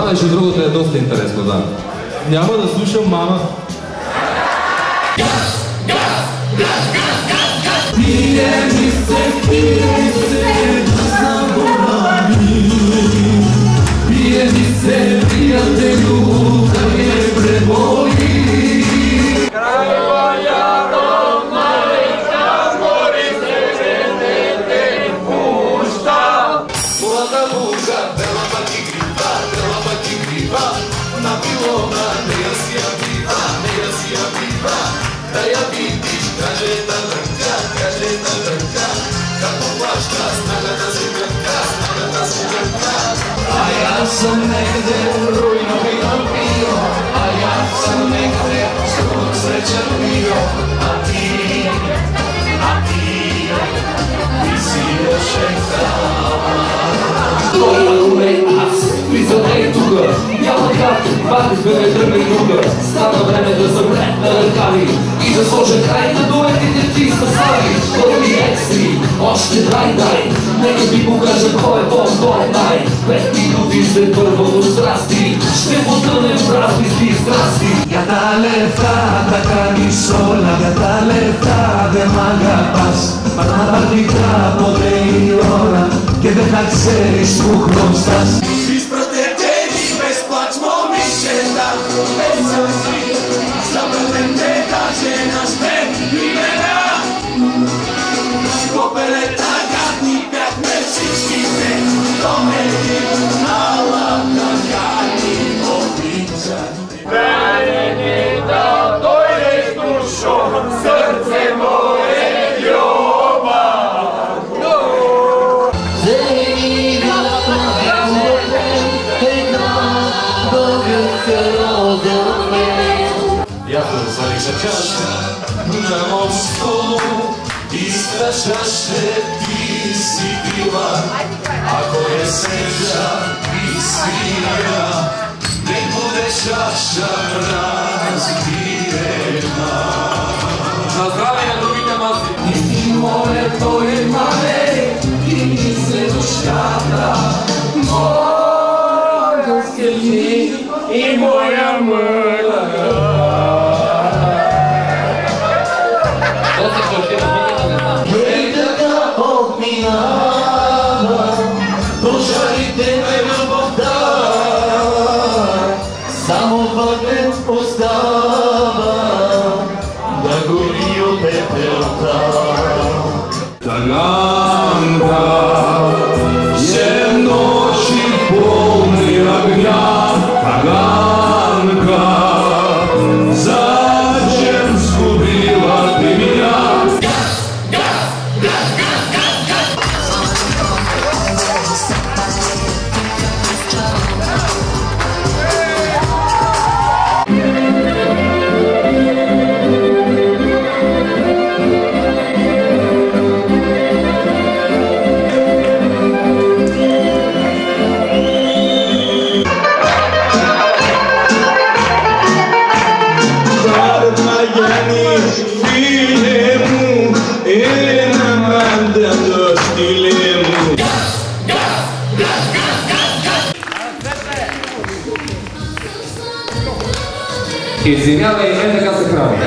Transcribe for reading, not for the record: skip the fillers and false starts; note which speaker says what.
Speaker 1: Това между другото е доста интересно, да. Няма да слушам мама. Пие ми се, заборави. Пие ми се, приятелю, да ме преболи. Крайвая родна река, гори се не пуща. Млада луга, бела па ти грива, на пилона, нея си я бива, да я видиш, каже на ръка, како плаща снагата си гърка. А я съм негде, руйно пио, а я съм негде, скоро сречен пио, а ти си ошектава. Призадей тука, няма как, пак избере тръгне друга. Стана време да запретна ръкави и да сложа край на дуетите ти състави. Първи екстри, още дай, нека ти покажа кой е кой най. 5 минути след първото страсти, ще потънем в различни страсти. Για τα λεφτά τα κάνεις όλα, για τα λεφτά δεν μ' αγαπάς. Πραγματικά ποτέ η ώρα και δεν θα ξέρεις που χρωστάς. Изпратете без плач момичета, без сълзи, забравете даже нашите имена. Копелета гадни бяхме всичките, то ме гнала на гадни обичати. Мене да дойдеш душо, сърце мое лjubav. Бяха свалиха чаша на мом стол и страшаше ти си била. Ако е сежа и свира, не буде чаша разбиена. На здраве на другите маси! И ти моля, той е мале, и мисля душата. Моля скели и моя мъла. Ей така отминава, пожарите ме любовта, само вътре остава да гори от пепелта. Таганка, се ночи полни огня, Таганка, зачем сгубила ты меня? Извинявай, така се прави.